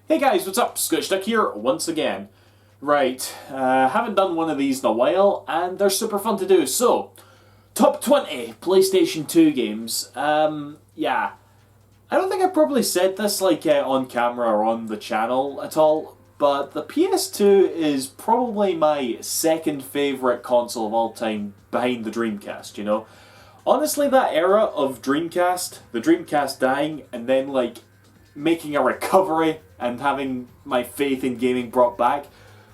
Hey guys, what's up? Scotchduck here once again. Right, haven't done one of these in a while, and they're super fun to do. So, top 20 PlayStation 2 games. Yeah. I don't think I probably said this on camera or on the channel at all, but the PS2 is probably my second favourite console of all time behind the Dreamcast, you know? Honestly, that era of Dreamcast, the Dreamcast dying, and then making a recovery and having my faith in gaming brought back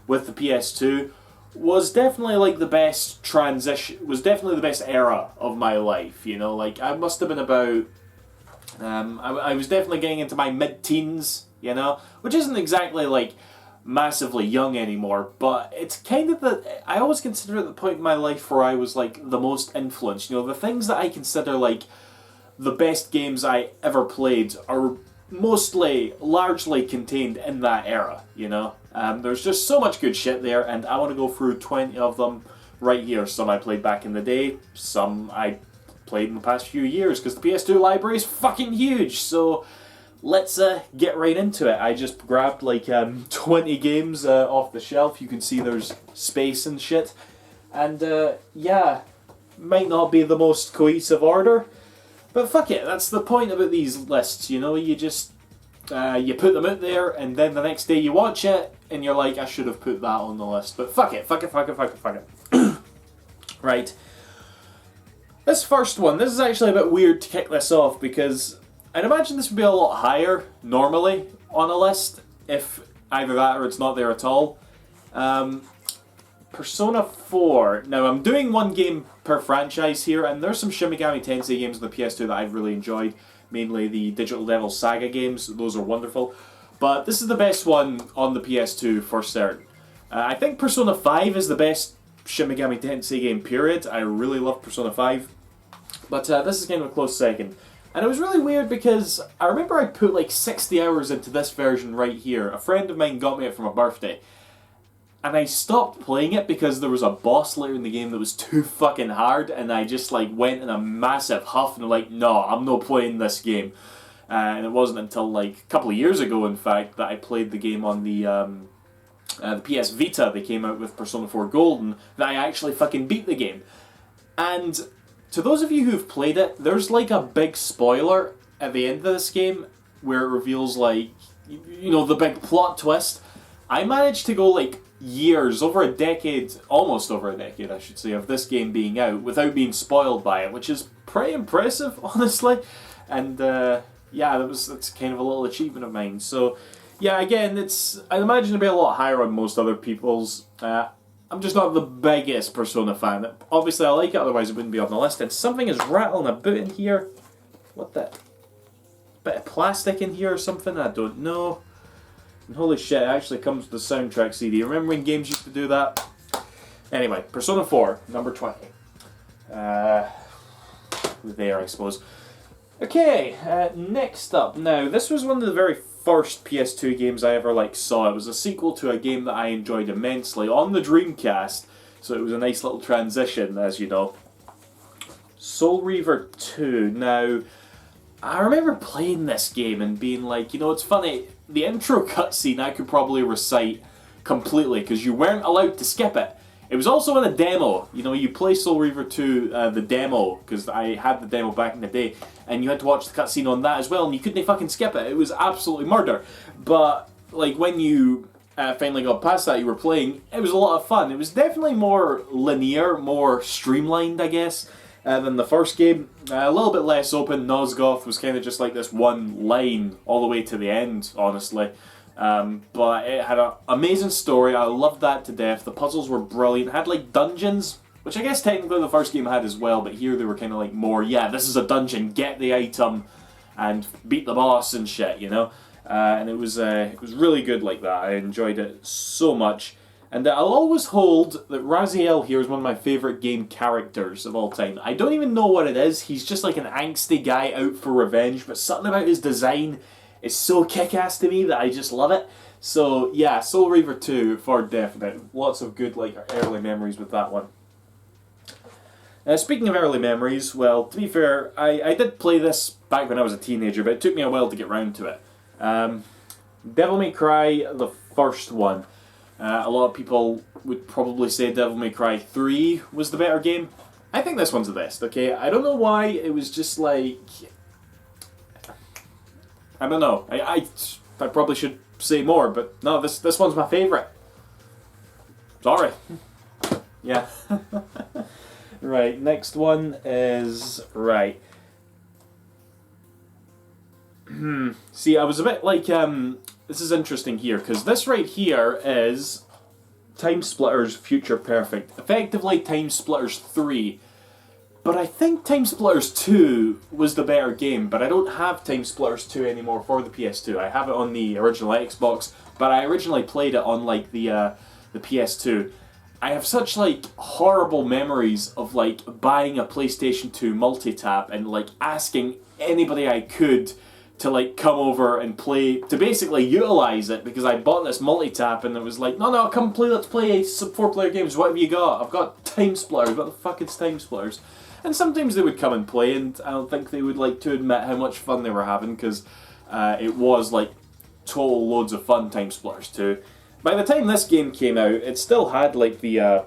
with the PS2 was definitely the best transition, was definitely the best era of my life, you know? I must have been about, I was definitely getting into my mid-teens, you know? Which isn't exactly massively young anymore, but it's kind of I always consider it the point in my life where I was the most influenced, you know? The things that I consider the best games I ever played are largely contained in that era, you know? There's just so much good shit there, and I want to go through 20 of them right here. Some I played back in the day, some I played in the past few years, because the PS2 library is fucking huge, so let's get right into it. I just grabbed 20 games off the shelf. You can see there's space and shit, and yeah, might not be the most cohesive order, but fuck it, that's the point about these lists, you know? You just, you put them out there, and then the next day you watch it, and you're like, I should have put that on the list. But fuck it. Right. This first one, this is actually a bit weird to kick this off, because I'd imagine this would be a lot higher, normally, on a list, if either that or it's not there at all. Persona 4. Now, I'm doing one game per franchise here, and there's some Shin Megami Tensei games on the PS2 that I've really enjoyed, mainly the Digital Devil Saga games. Those are wonderful. But this is the best one on the PS2 for certain. I think Persona 5 is the best Shin Megami Tensei game, period. I really love Persona 5. But this is kind of a close second. And it was really weird because I remember I put 60 hours into this version right here. A friend of mine got me it for my birthday. And I stopped playing it because there was a boss later in the game that was too fucking hard, and I just went in a massive huff and no, I'm not playing this game. And it wasn't until a couple of years ago, in fact, that I played the game on the PS Vita. They came out with Persona 4 Golden, that I actually fucking beat the game. And to those of you who've played it, there's a big spoiler at the end of this game where it reveals you know, the big plot twist. I managed to go years, over a decade, almost over a decade I should say, of this game being out without being spoiled by it, which is pretty impressive, honestly. And yeah, that's kind of a little achievement of mine. So yeah, again, I'd imagine it'd be a lot higher on most other people's. I'm just not the biggest Persona fan. Obviously I like it, otherwise it wouldn't be on the list. And something is rattling about in here. What the? Bit of plastic in here or something? I don't know. And holy shit, it actually comes with the soundtrack CD. Remember when games used to do that? Anyway, Persona 4, number 20. There, I suppose. Okay, next up. Now, this was one of the very first PS2 games I ever saw. It was a sequel to a game that I enjoyed immensely on the Dreamcast, so it was a nice little transition, as you know. Soul Reaver 2. Now, I remember playing this game and being you know, it's funny, the intro cutscene I could probably recite completely, because you weren't allowed to skip it. It was also in a demo. You know, you play Soul Reaver 2, the demo, because I had the demo back in the day, and you had to watch the cutscene on that as well, and you couldn't fucking skip it. It was absolutely murder. But, when you finally got past that, you were playing, it was a lot of fun. It was definitely more linear, more streamlined, I guess, than the first game. A little bit less open. Nosgoth was kind of just this one line all the way to the end, honestly. But it had an amazing story. I loved that to death. The puzzles were brilliant. It had dungeons, which I guess technically the first game had as well, but here they were kind of more, yeah, this is a dungeon, get the item and beat the boss and shit, you know? And it was really good like that. I enjoyed it so much. And I'll always hold that Raziel here is one of my favourite game characters of all time. I don't even know what it is. He's just an angsty guy out for revenge, but something about his design is so kick-ass to me that I just love it. So yeah, Soul Reaver 2 for definite. Lots of good early memories with that one. Speaking of early memories, well, to be fair, I did play this back when I was a teenager, but it took me a while to get round to it. Devil May Cry, the first one. A lot of people would probably say Devil May Cry 3 was the better game. I think this one's the best, okay? I don't know why, it was just like... I don't know. I probably should say more, but no, this one's my favourite. Sorry. Yeah. Right, next one is... Right. See, I was a bit like... This is interesting here, because this right here is Timesplitters Future Perfect. Effectively, Timesplitters 3. But I think Timesplitters 2 was the better game, but I don't have Timesplitters 2 anymore for the PS2. I have it on the original Xbox, but I originally played it on, like, the PS2. I have such, like, horrible memories of, like, buying a PlayStation 2 multi-tap and, like, asking anybody I could to, like, come over and play, to basically utilize it, because I bought this multi-tap and it was like, no, come play, let's play 4-player games, what have you got? I've got Timesplitters, what the fuck is Timesplitters? And sometimes they would come and play, and I don't think they would like to admit how much fun they were having, because it was, like, total loads of fun, Timesplitters 2. By the time this game came out, it still had, like, the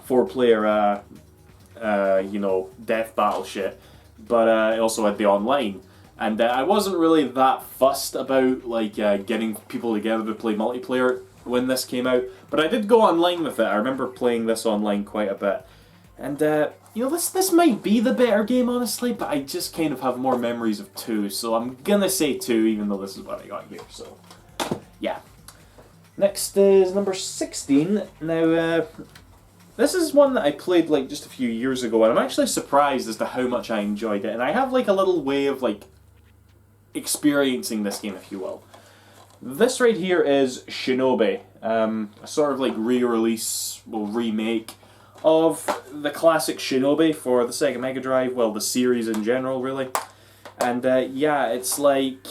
4-player, you know, death battle shit, but it also had the online. And I wasn't really that fussed about, like, getting people together to play multiplayer when this came out, but I did go online with it. I remember playing this online quite a bit. And, you know, this might be the better game, honestly, but I just kind of have more memories of 2, so I'm gonna say 2, even though this is what I got here, so, yeah. Next is number 16. Now, this is one that I played, like, just a few years ago, and I'm actually surprised as to how much I enjoyed it, and I have, like, a little way of, like, experiencing this game, if you will. This right here is Shinobi, a sort of, like, re-release, well, remake of the classic Shinobi for the Sega Mega Drive, well, the series in general, really. And, yeah, it's like...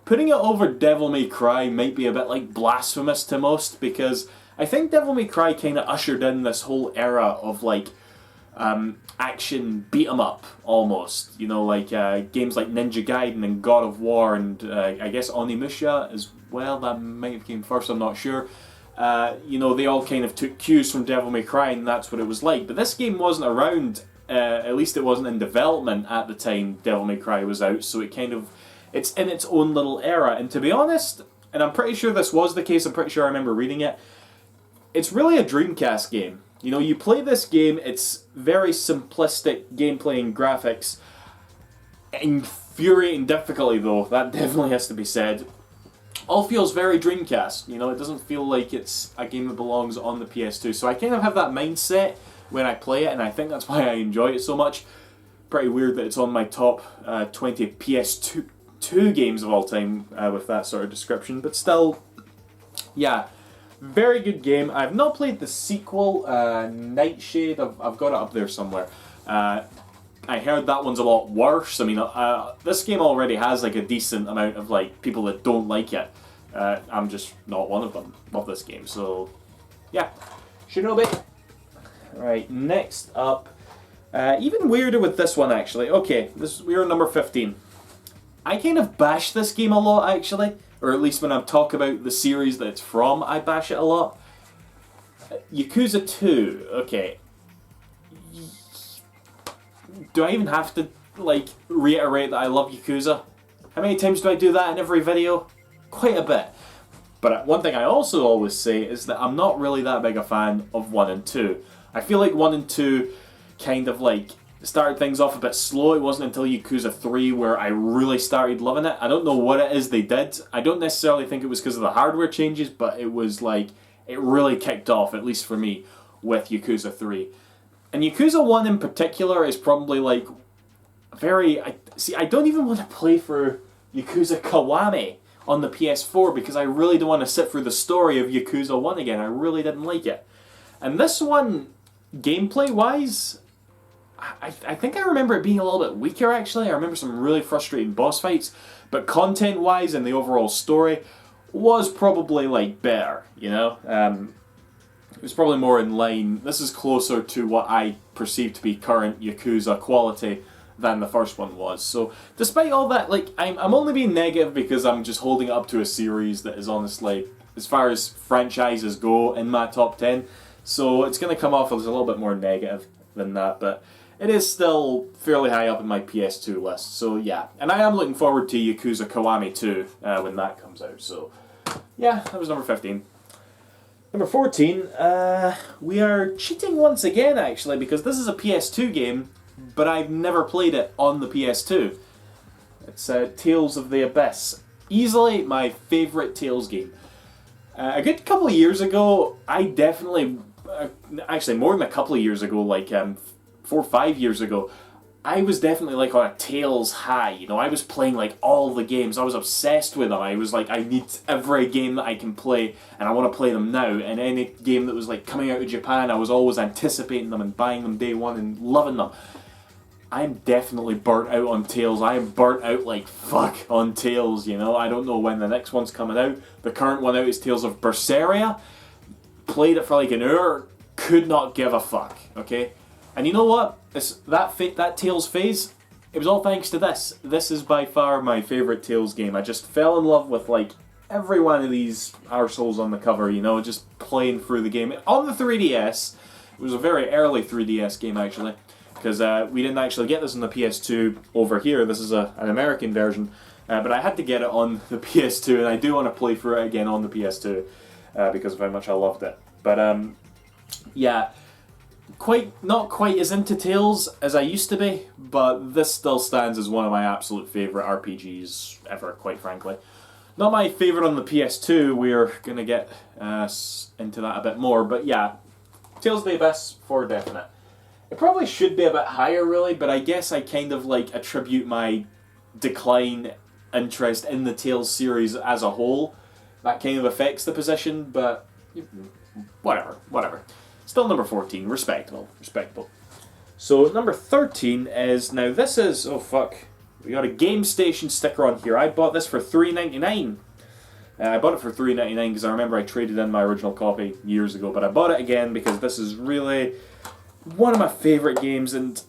Putting it over Devil May Cry might be a bit, like, blasphemous to most, because I think Devil May Cry kind of ushered in this whole era of, like, action beat-em-up, almost. You know, like, games like Ninja Gaiden and God of War and, I guess, Onimusha as well. That might have came first, I'm not sure. You know, they all kind of took cues from Devil May Cry, and that's what it was like. But this game wasn't around, at least it wasn't in development at the time Devil May Cry was out, so it kind of... It's in its own little era, and to be honest, and I'm pretty sure this was the case, I'm pretty sure I remember reading it, it's really a Dreamcast game. You know, you play this game, it's very simplistic gameplay and graphics, infuriating difficulty though, that definitely has to be said. All feels very Dreamcast, you know, it doesn't feel like it's a game that belongs on the PS2, so I kind of have that mindset when I play it, and I think that's why I enjoy it so much. Pretty weird that it's on my top 20 PS2 games of all time with that sort of description, but still, yeah, very good game. I've not played the sequel, Nightshade. I've got it up there somewhere. I heard that one's a lot worse. I mean, this game already has like a decent amount of like people that don't like it. I'm just not one of them of this game, so yeah. Shinobi. Right, next up, even weirder with this one actually. Okay, we're on number 15. I kind of bash this game a lot, actually. Or at least when I talk about the series that it's from, I bash it a lot. Yakuza 2, okay. Do I even have to, like, reiterate that I love Yakuza? How many times do I do that in every video? Quite a bit. But one thing I also always say is that I'm not really that big a fan of 1 and 2. I feel like 1 and 2 kind of, like, started things off a bit slow. It wasn't until Yakuza 3 where I really started loving it. I don't know what it is they did. I don't necessarily think it was because of the hardware changes, but it was like, it really kicked off, at least for me, with Yakuza 3. And Yakuza 1 in particular is probably like, I don't even want to play for Yakuza Kiwami on the PS4 because I really don't want to sit through the story of Yakuza 1 again. I really didn't like it. And this one, gameplay-wise, I think I remember it being a little bit weaker, actually. I remember some really frustrating boss fights, but content-wise and the overall story was probably, like, better, you know? It was probably more in line. This is closer to what I perceive to be current Yakuza quality than the first one was. So despite all that, like, I'm only being negative because I'm just holding it up to a series that is honestly, as far as franchises go, in my top 10. So it's going to come off as a little bit more negative than that, but it is still fairly high up in my PS2 list. So yeah, and I am looking forward to Yakuza Kiwami 2 when that comes out. So yeah, that was number 15. Number 14, we are cheating once again actually, because this is a PS2 game, but I've never played it on the PS2. It's Tales of the Abyss. Easily my favourite Tales game. A good couple of years ago, I definitely, actually more than a couple of years ago, like 4 or 5 years ago, I was definitely like on a Tales high, you know, I was playing like all the games, I was obsessed with them, I was like, I need every game that I can play, and I want to play them now, and any game that was like coming out of Japan, I was always anticipating them and buying them day one and loving them. I'm definitely burnt out on Tales. I am burnt out like fuck on Tales, you know, I don't know when the next one's coming out. The current one out is Tales of Vesperia. Played it for like an hour, could not give a fuck, okay? And you know what? That Tales phase, it was all thanks to this. This is by far my favourite Tales game. I just fell in love with like every one of these arseholes on the cover, you know, just playing through the game. On the 3DS, it was a very early 3DS game actually, because we didn't actually get this on the PS2 over here. This is an American version, but I had to get it on the PS2, and I do want to play through it again on the PS2 because of how much I loved it. But yeah. Not quite as into Tales as I used to be, but this still stands as one of my absolute favourite RPGs ever, quite frankly. Not my favourite on the PS2, we're going to get into that a bit more, but yeah, Tales of the Abyss for definite. It probably should be a bit higher really, but I guess I kind of like attribute my decline interest in the Tales series as a whole. That kind of affects the position, but whatever. Still number 14, respectable. So number 13 is, now this is, oh fuck, we got a Game Station sticker on here. I bought this for $3.99. I bought it for $3.99 because I remember I traded in my original copy years ago, but I bought it again because this is really one of my favourite games, and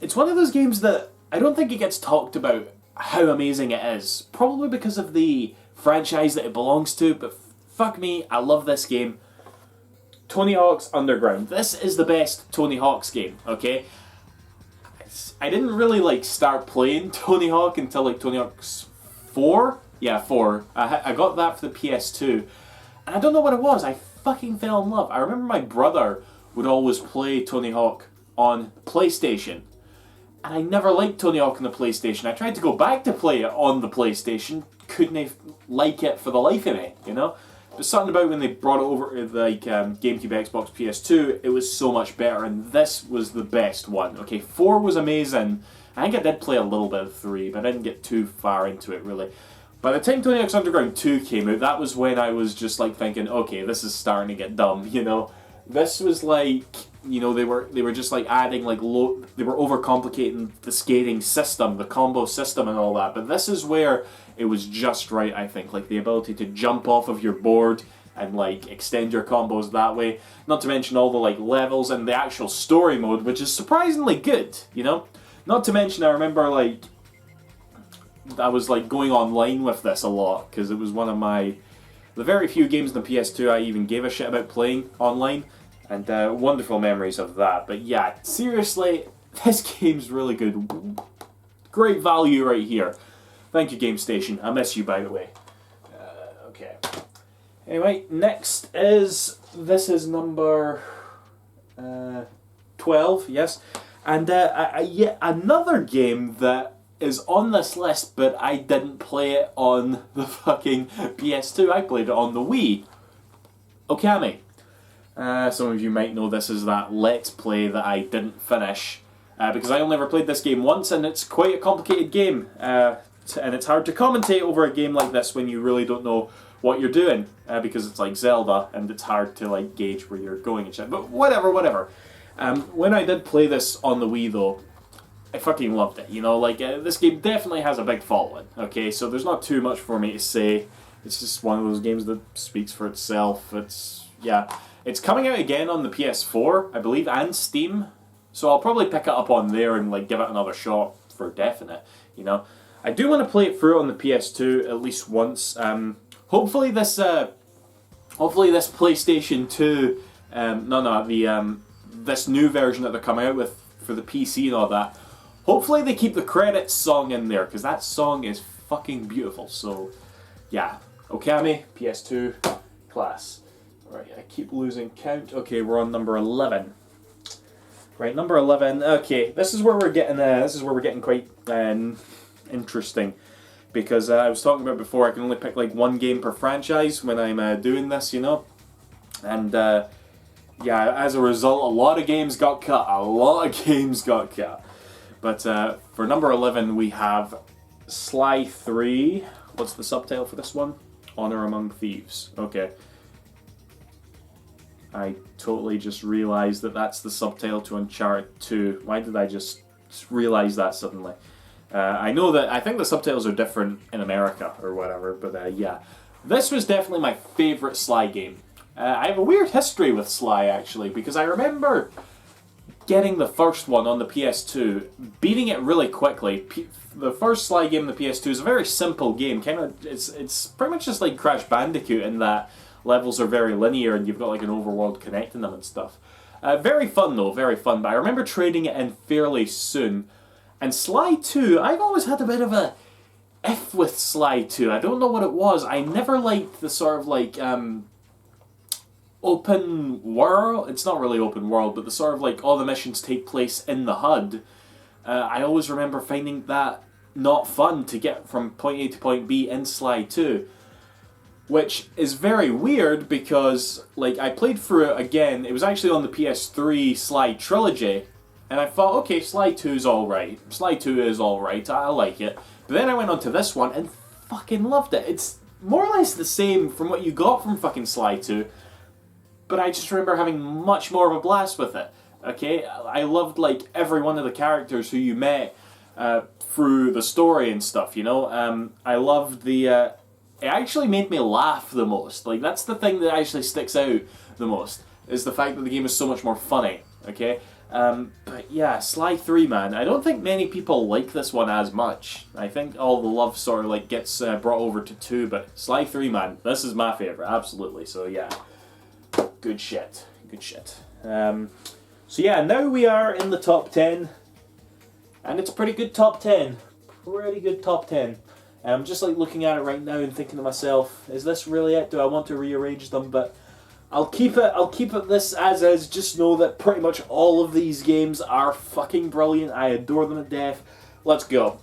it's one of those games that I don't think it gets talked about how amazing it is. Probably because of the franchise that it belongs to, but fuck me, I love this game. Tony Hawk's Underground. This is the best Tony Hawk's game, okay? I didn't really like start playing Tony Hawk until like Tony Hawk's 4? Yeah, 4. I got that for the PS2. And I don't know what it was, I fucking fell in love. I remember my brother would always play Tony Hawk on PlayStation. And I never liked Tony Hawk on the PlayStation. I tried to go back to play it on the PlayStation, couldn't like it for the life of me, you know? But something about when they brought it over to like GameCube, Xbox, PS2, it was so much better, and this was the best one. Okay, 4 was amazing. I think I did play a little bit of 3, but I didn't get too far into it really. By the time Tony Hawk's Underground 2 came out, that was when I was just like thinking, okay, this is starting to get dumb, you know? This was like, you know, they were just like adding like they were overcomplicating the skating system, the combo system and all that, but this is where it was just right, I think, like the ability to jump off of your board and like extend your combos that way. Not to mention all the like levels and the actual story mode, which is surprisingly good, you know? Not to mention, I remember like I was like going online with this a lot because it was one of the very few games on the PS2 I even gave a shit about playing online, and wonderful memories of that. But yeah, seriously, this game's really good. Great value right here. Thank you, Game Station. I miss you, by the way. Okay. Anyway, next is, this is number 12, yes. And yet another game that is on this list, but I didn't play it on the fucking PS2. I played it on the Wii. Okami. Some of you might know this is that Let's Play that I didn't finish, because I only ever played this game once, and it's quite a complicated game. And it's hard to commentate over a game like this when you really don't know what you're doing, because it's like Zelda, and it's hard to like gauge where you're going and shit. But whatever. When I did play this on the Wii though, I fucking loved it. You know, like this game definitely has a big following. Okay, so there's not too much for me to say. It's just one of those games that speaks for itself. It's coming out again on the PS4, I believe, and Steam. So I'll probably pick it up on there and like give it another shot for definite, you know. I do want to play it through on the PS2 at least once. Hopefully this PlayStation 2, this new version that they're coming out with for the PC and all that, hopefully they keep the credits song in there, because that song is fucking beautiful. So, yeah. Okami, PS2, class. Right, I keep losing count. Okay, we're on number 11. Right, number 11. Okay, this is where we're getting quite interesting, because I was talking about before, I can only pick like one game per franchise when I'm doing this, you know, and yeah, as a result, a lot of games got cut. But for number 11, we have Sly III. What's the subtitle for this one? Honor Among Thieves. Okay. I totally just realised that that's the subtitle to Uncharted 2. Why did I just realise that suddenly? I think the subtitles are different in America or whatever, but yeah. This was definitely my favourite Sly game. I have a weird history with Sly, actually, because I remember getting the first one on the PS2, beating it really quickly. The first Sly game on the PS2 is a very simple game. It's pretty much just like Crash Bandicoot in that levels are very linear and you've got like an overworld connecting them and stuff. Very fun though, very fun. But I remember trading it in fairly soon. And Sly 2, I've always had a bit of a F with Sly 2. I don't know what it was. I never liked the sort of like open world. It's not really open world, but the sort of like all the missions take place in the HUD. I always remember finding that not fun to get from point A to point B in Sly 2. Which is very weird because, like, I played through it again. It was actually on the PS3 Sly Trilogy. And I thought, okay, Sly 2's alright. Sly 2 is alright, I like it. But then I went on to this one and fucking loved it. It's more or less the same from what you got from fucking Sly 2. But I just remember having much more of a blast with it. Okay? I loved, like, every one of the characters who you met through the story and stuff, you know? I loved the... It actually made me laugh the most. Like, that's the thing that actually sticks out the most, is the fact that the game is so much more funny, okay? But yeah, Sly 3, man. I don't think many people like this one as much. I think all the love sort of, like, gets brought over to 2, but Sly 3, man, this is my favourite, absolutely. So yeah, good shit, good shit. So yeah, now we are in the top 10, and it's a pretty good top 10. Pretty good top 10. I'm just like looking at it right now and thinking to myself, is this really it? Do I want to rearrange them? But I'll keep it this as is. Just know that pretty much all of these games are fucking brilliant. I adore them to death. Let's go.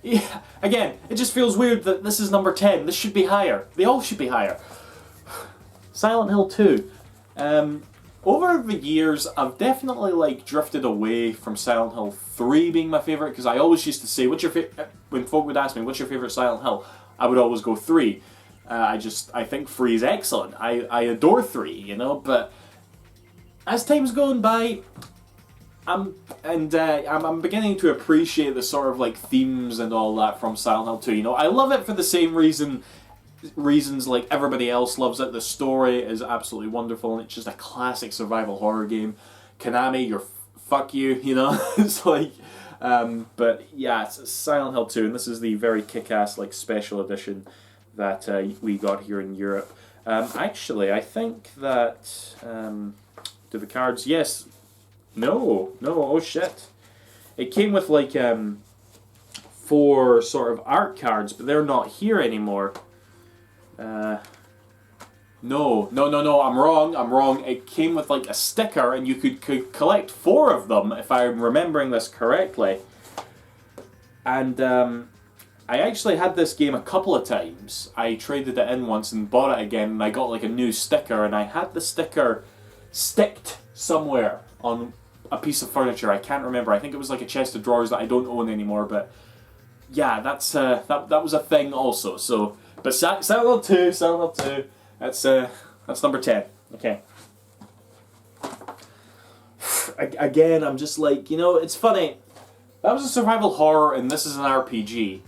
Yeah, again, it just feels weird that this is number 10. This should be higher. They all should be higher. Silent Hill 2. Over the years, I've definitely like drifted away from Silent Hill 3 being my favourite, because I always used to say, when folk would ask me, what's your favourite Silent Hill? I would always go 3. I think 3 is excellent. I adore 3, you know, but as time's going by, I'm beginning to appreciate the sort of like themes and all that from Silent Hill 2, you know. I love it for the same reasons like everybody else loves it. The story is absolutely wonderful and it's just a classic survival horror game. Konami, fuck you, you know. It's like, but yeah, it's Silent Hill 2, and this is the very kick-ass like special edition that we got here in Europe. Actually, I think that do the cards? Yes, no, oh shit! It came with like 4 sort of art cards, but they're not here anymore. No, I'm wrong. It came with like a sticker and you could collect 4 of them if I'm remembering this correctly. And I actually had this game a couple of times. I traded it in once and bought it again, and I got like a new sticker, and I had the sticker sticked somewhere on a piece of furniture. I can't remember. I think it was like a chest of drawers that I don't own anymore, but yeah, that's that was a thing also. So but Silent Hill 2, that's number 10. Okay. Again, I'm just like, you know, it's funny. That was a survival horror, and this is an RPG.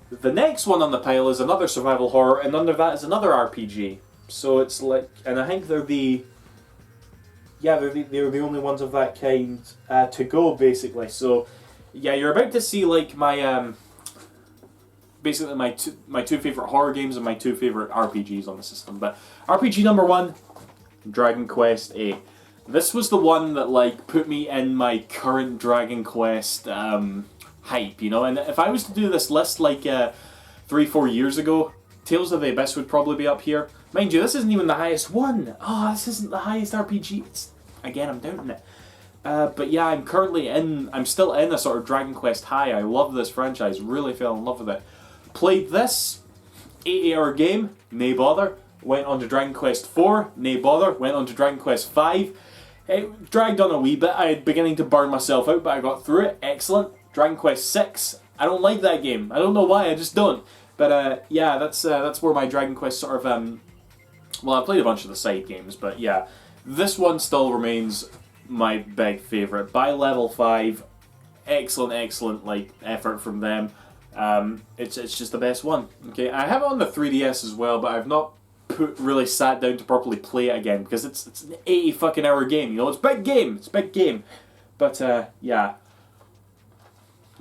The next one on the pile is another survival horror, and under that is another RPG. So it's like, and I think they're yeah, they're the only ones of that kind to go, basically. So, yeah, you're about to see like my basically my two favorite horror games and my two favorite RPGs on the system. But RPG number 1, Dragon Quest VIII. This was the one that like put me in my current Dragon Quest hype, you know. And if I was to do this list like 3-4 years ago, Tales of the Abyss would probably be up here. Mind you, this isn't even the highest one. Oh, this isn't the highest RPG. Again, I'm doubting it. But yeah, I'm still in a sort of Dragon Quest high. I love this franchise, really fell in love with it. Played this 80-hour game, nae bother. Went on to Dragon Quest 4, nae bother. Went on to Dragon Quest 5. It dragged on a wee bit. I was beginning to burn myself out, but I got through it. Excellent. Dragon Quest 6. I don't like that game. I don't know why, I just don't. But yeah, that's where my Dragon Quest sort of well, I played a bunch of the side games, but yeah, this one still remains my big favourite. By level 5, excellent like effort from them. It's just the best one. Okay, I have it on the 3DS as well, but I've not really sat down to properly play it again because it's an 80 fucking hour game. You know, it's a big game. But yeah,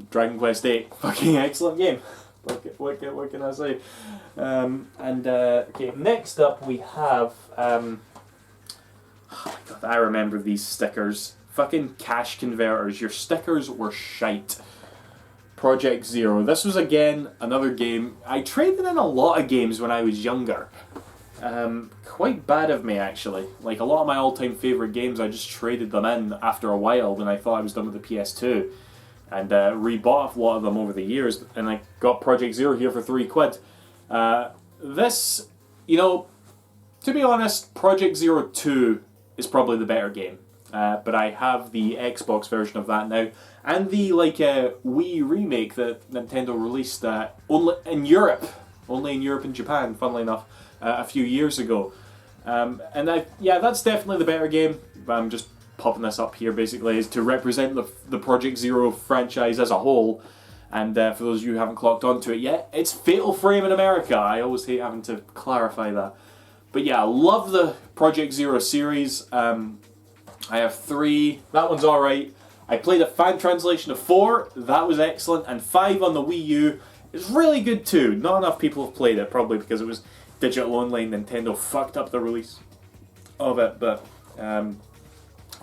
Dragon Quest VIII, fucking excellent game. What can I say? Okay, next up we have oh my god, I remember these stickers. Fucking cash converters. Your stickers were shite. Project Zero. This was again another game. I traded in a lot of games when I was younger. Quite bad of me actually. Like a lot of my all-time favourite games, I just traded them in after a while when I thought I was done with the PS2. And rebought a lot of them over the years, and I got Project Zero here for £3. This, you know, to be honest, Project Zero 2 is probably the better game. But I have the Xbox version of that now, and the like Wii remake that Nintendo released only in Europe and Japan, funnily enough, a few years ago. And yeah, that's definitely the better game. I'm just popping this up here basically is to represent the Project Zero franchise as a whole, and for those of you who haven't clocked onto it yet, it's Fatal Frame in America. I always hate having to clarify that, but yeah, I love the Project Zero series. I have 3, that one's alright. I played a fan translation of 4, that was excellent, and 5 on the Wii U is really good too. Not enough people have played it, probably because it was digital only and Nintendo fucked up the release of it, but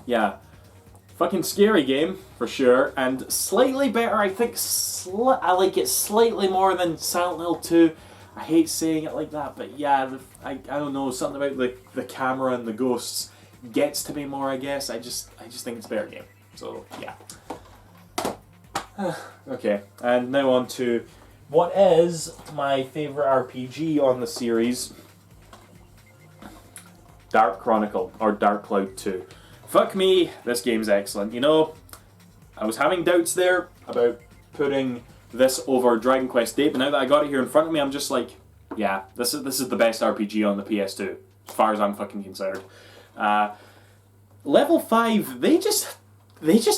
yeah, fucking scary game for sure, and slightly better. I think I like it slightly more than Silent Hill 2. I hate saying it like that, but yeah, I don't know, something about the camera and the ghosts gets to me more. I guess I just think it's a better game. So yeah. Okay, and now on to what is my favorite RPG on the series: Dark Chronicle or Dark Cloud 2. Fuck me, this game's excellent. You know, I was having doubts there about putting this over Dragon Quest VIII, but now that I got it here in front of me, I'm just like, yeah, this is the best RPG on the PS2, as far as I'm fucking concerned. Level 5, they just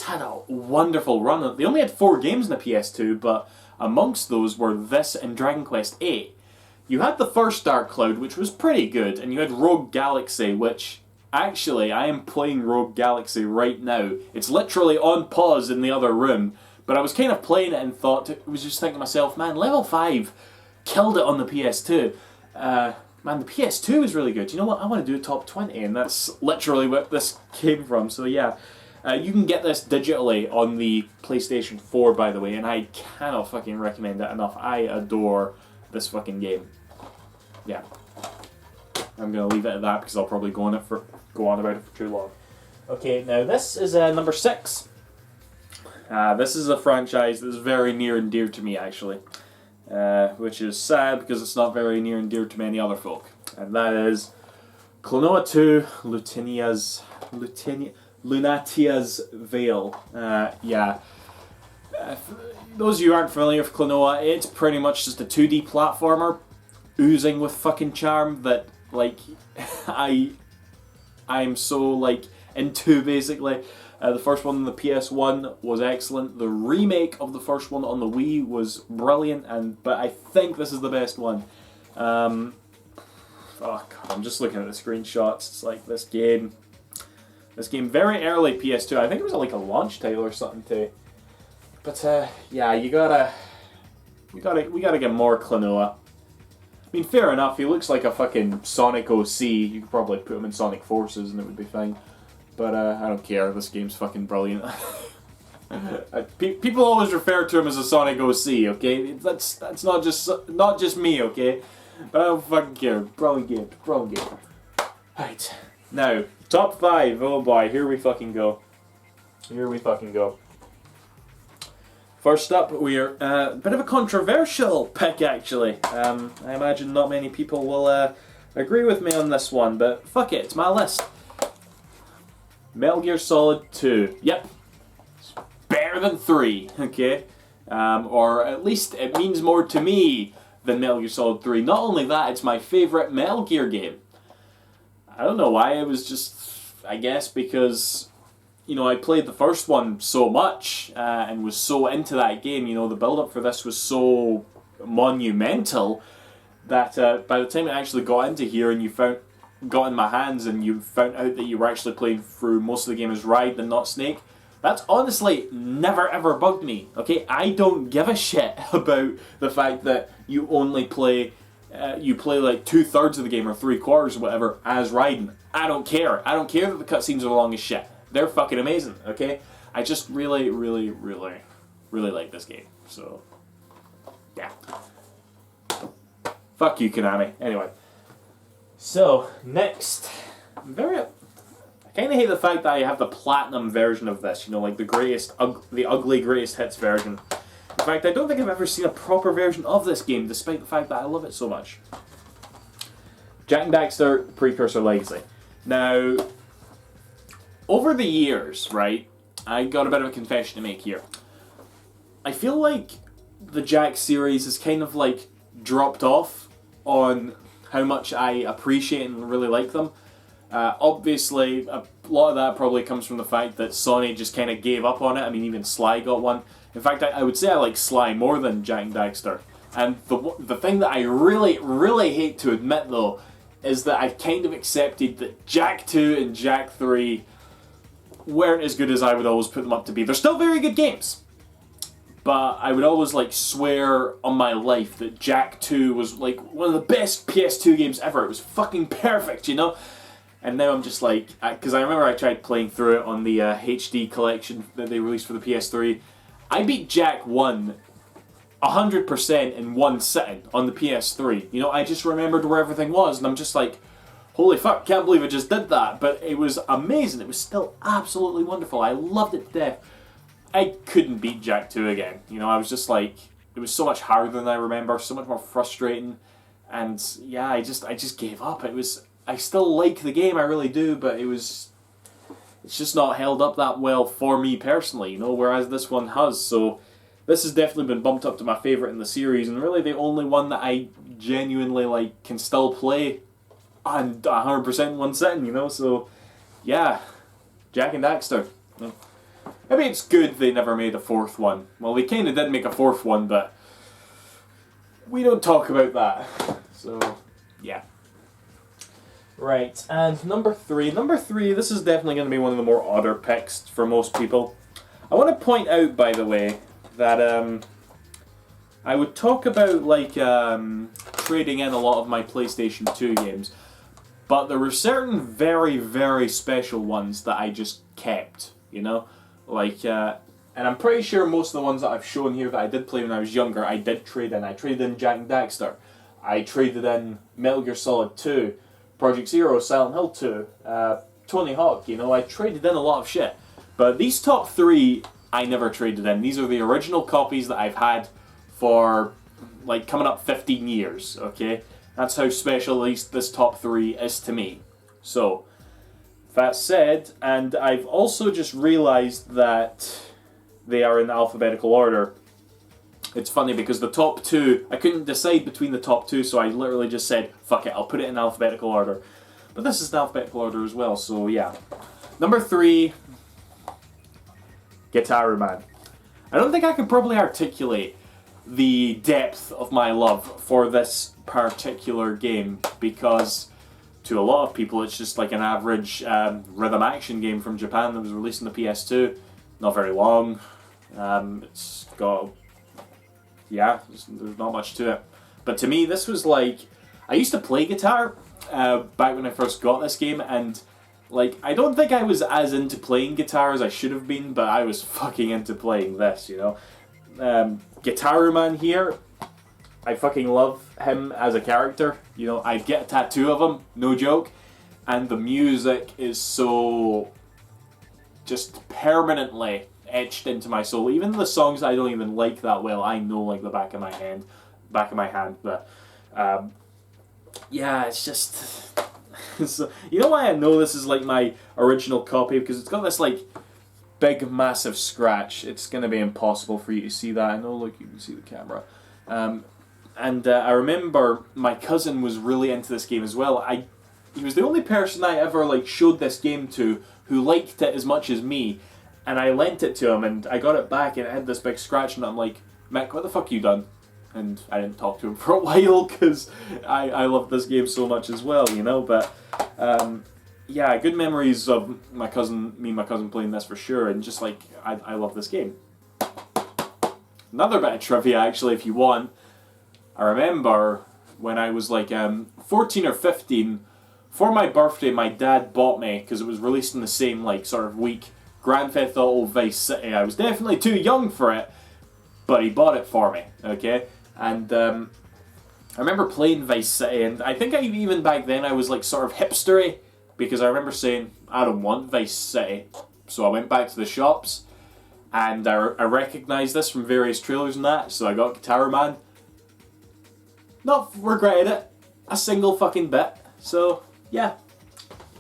had a wonderful run. They only had 4 games in the PS2, but amongst those were this and Dragon Quest VIII. You had the first Dark Cloud, which was pretty good, and you had Rogue Galaxy, which... Actually, I am playing Rogue Galaxy right now. It's literally on pause in the other room, but I was kind of playing it and was just thinking to myself, man, level 5 killed it on the PS2. Man, the PS2 is really good. You know what? I want to do a top 20, and that's literally what this came from. So yeah, you can get this digitally on the PlayStation 4, by the way, and I cannot fucking recommend it enough. I adore this fucking game. Yeah. I'm going to leave it at that because I'll probably go on about it for too long. Okay, now this is number 6. This is a franchise that's very near and dear to me, actually. Which is sad because it's not very near and dear to many other folk. And that is Klaonoa 2, Lunatia's Veil. Yeah. Those of you who aren't familiar with Klaonoa, it's pretty much just a 2D platformer oozing with fucking charm that, like, I'm so, like, into, basically. The first one on the PS1 was excellent. The remake of the first one on the Wii was brilliant, but I think this is the best one. Oh God, I'm just looking at the screenshots. It's like this game. This game very early PS2. I think it was like a launch title or something too. But yeah, we gotta get more Klaonoa. I mean, fair enough. He looks like a fucking Sonic OC. You could probably put him in Sonic Forces and it would be fine. But I don't care. This game's fucking brilliant. People always refer to him as a Sonic OC. Okay, that's not just me. Okay, but I don't fucking care. Brilliant game. Brilliant game. Right now, top 5. Oh boy, here we fucking go. Here we fucking go. First up, we're a bit of a controversial pick, actually. I imagine not many people will agree with me on this one, but fuck it, it's my list. Metal Gear Solid 2. Yep. It's better than 3, okay? Or at least it means more to me than Metal Gear Solid 3. Not only that, it's my favourite Metal Gear game. I don't know why, it was just, I guess, because... You know, I played the first one so much and was so into that game. You know, the build-up for this was so monumental that by the time it actually got into here and got in my hands and you found out that you were actually playing through most of the game as Raiden and not Snake, that's honestly never ever bugged me. Okay, I don't give a shit about the fact that you only play like 2/3 of the game or 3/4 or whatever as Raiden. I don't care. I don't care that the cutscenes are long as shit. They're fucking amazing, okay? I just really, really, really, really like this game. So, yeah. Fuck you, Konami. Anyway. So, next. I kind of hate the fact that I have the platinum version of this. You know, like the ugly greatest hits version. In fact, I don't think I've ever seen a proper version of this game, despite the fact that I love it so much. Jak and Daxter, Precursor Legacy. Now... Over the years, right, I got a bit of a confession to make here. I feel like the Jak series has kind of like dropped off on how much I appreciate and really like them. Obviously, a lot of that probably comes from the fact that Sony just kind of gave up on it. I mean, even Sly got one. In fact, I would say I like Sly more than Jak and Daxter. And the thing that I really, really hate to admit, though, is that I've kind of accepted that Jak 2 and Jak 3... weren't as good as I would always put them up to be. They're still very good games. But I would always like swear on my life that Jak 2 was like one of the best PS2 games ever. It was fucking perfect, you know? And now I'm just like... Because I remember I tried playing through it on the HD collection that they released for the PS3. I beat Jak 1 100% in one sitting on the PS3. You know, I just remembered where everything was and I'm just like... Holy fuck, can't believe I just did that. But it was amazing. It was still absolutely wonderful. I loved it to death. I couldn't beat Jak 2 again. You know, I was just like, it was so much harder than I remember, so much more frustrating. And yeah, I just gave up. I still like the game, I really do, but it's just not held up that well for me personally, you know, whereas this one has. So this has definitely been bumped up to my favourite in the series, and really the only one that I genuinely like can still play and 100% in one sitting, you know, so yeah, Jak and Daxter. Maybe it's good they never made a 4th one. Well, they kind of did make a 4th one, but we don't talk about that. So, yeah. Right, and number 3. Number 3, this is definitely going to be one of the more odder picks for most people. I want to point out, by the way, that I would talk about, like, trading in a lot of my PlayStation 2 games. But there were certain very, very special ones that I just kept, you know? Like, and I'm pretty sure most of the ones that I've shown here that I did play when I was younger, I did trade in. I traded in Jak and Daxter. I traded in Metal Gear Solid 2, Project Zero, Silent Hill 2, Tony Hawk, you know? I traded in a lot of shit. But these top 3, I never traded in. These are the original copies that I've had for, like, coming up 15 years, okay? That's how special at least this top 3 is to me. So, that said, and I've also just realised that they are in alphabetical order. It's funny because the top 2, I couldn't decide between the top 2, so I literally just said, fuck it, I'll put it in alphabetical order. But this is in alphabetical order as well, so yeah. Number 3, Guitar Man. I don't think I could probably articulate the depth of my love for this particular game because to a lot of people, it's just like an average rhythm action game from Japan that was released on the PS2. Not very long. It's got, yeah, there's not much to it. But to me, this was like, I used to play guitar back when I first got this game, and like, I don't think I was as into playing guitar as I should have been, but I was fucking into playing this, you know. Guitar Man here, I fucking love him as a character. You know, I'd get a tattoo of him, no joke. And the music is so just permanently etched into my soul. Even the songs I don't even like that well, I know like the back of my hand. But yeah, it's just so, you know why I know this is like my original copy? Because it's got this like big massive scratch. It's gonna be impossible for you to see that. I know, look, you can see the camera. And I remember my cousin was really into this game as well. He was the only person I ever like showed this game to who liked it as much as me, and I lent it to him, and I got it back, and it had this big scratch, and I'm like, Mick, what the fuck you done? And I didn't talk to him for a while, because I loved this game so much as well, you know, but yeah, good memories of me and my cousin playing this for sure, and just like, I love this game. Another bit of trivia, actually, if you want. I remember when I was like 14 or 15, for my birthday, my dad bought me, because it was released in the same like sort of week, Grand Theft Auto Vice City. I was definitely too young for it, but he bought it for me, okay? And I remember playing Vice City, and I think even back then I was like sort of hipstery, because I remember saying, I don't want Vice City. So I went back to the shops, and I recognised this from various trailers and that, so I got Guitar Man. Not regretted it a single fucking bit. So yeah,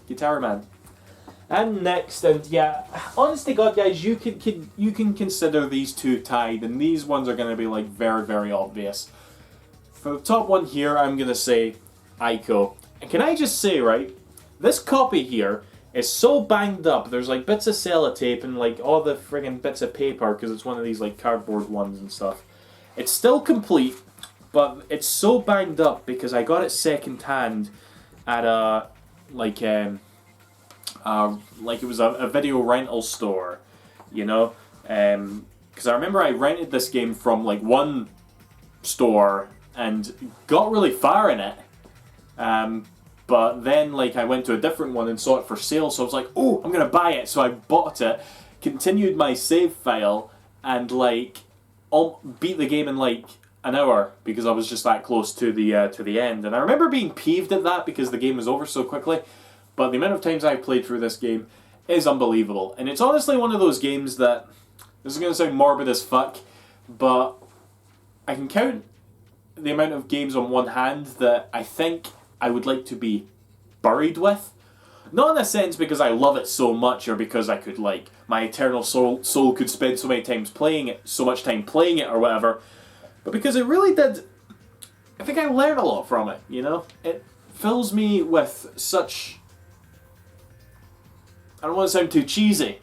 Guitar Man. And next, and yeah, honest to God, guys, you can consider these two tied, and these ones are going to be like very, very obvious. For the top one here, I'm going to say Aiko. And can I just say, right, this copy here is so banged up. There's like bits of sellotape and like all the friggin' bits of paper, because it's one of these like cardboard ones and stuff. It's still complete. But it's so banged up because I got it second hand at a like it was a video rental store, you know, because I remember I rented this game from like one store and got really far in it, but then like I went to a different one and saw it for sale, so I was like, oh, I'm gonna buy it. So I bought it, continued my save file, and like beat the game in like an hour, because I was just that close to the end. And I remember being peeved at that because the game was over so quickly, but the amount of times I've played through this game is unbelievable. And it's honestly one of those games that, this is going to sound morbid as fuck, but I can count the amount of games on one hand that I think I would like to be buried with. Not in a sense because I love it so much, or because I could like, my eternal soul could spend so much time playing it or whatever, but because it really did, I think I learned a lot from it, you know? It fills me with such, I don't want to sound too cheesy.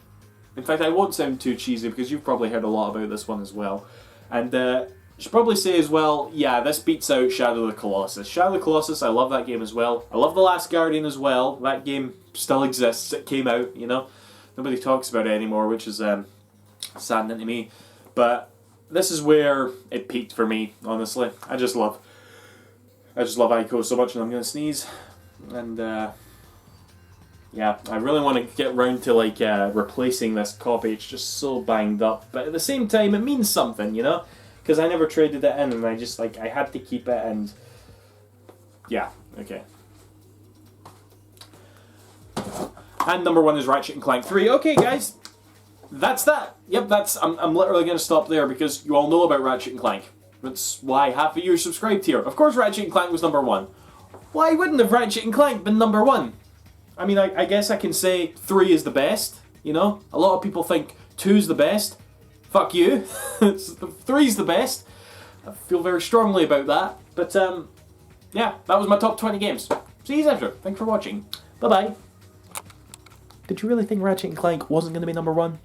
In fact, I won't sound too cheesy, because you've probably heard a lot about this one as well. And I should probably say as well, yeah, this beats out Shadow of the Colossus. Shadow of the Colossus, I love that game as well. I love The Last Guardian as well. That game still exists. It came out, you know? Nobody talks about it anymore, which is saddening to me. But this is where it peaked for me, honestly. I just love Aiko so much, and I'm gonna sneeze. And yeah, I really want to get round to like replacing this copy. It's just so banged up, but at the same time, it means something, you know, because I never traded it in, and I just like I had to keep it, and yeah, okay. And number one is Ratchet and Clank 3. Okay, guys. That's that. Yep, I'm literally going to stop there, because you all know about Ratchet and Clank. That's why half of you are subscribed here. Of course Ratchet and Clank was number one. Why wouldn't have Ratchet and Clank been number one? I mean, I guess I can say 3 is the best, you know? A lot of people think 2's the best. Fuck you. 3's the best. I feel very strongly about that. But, yeah, that was my top 20 games. See you later. Thanks for watching. Bye-bye. Did you really think Ratchet and Clank wasn't going to be number one?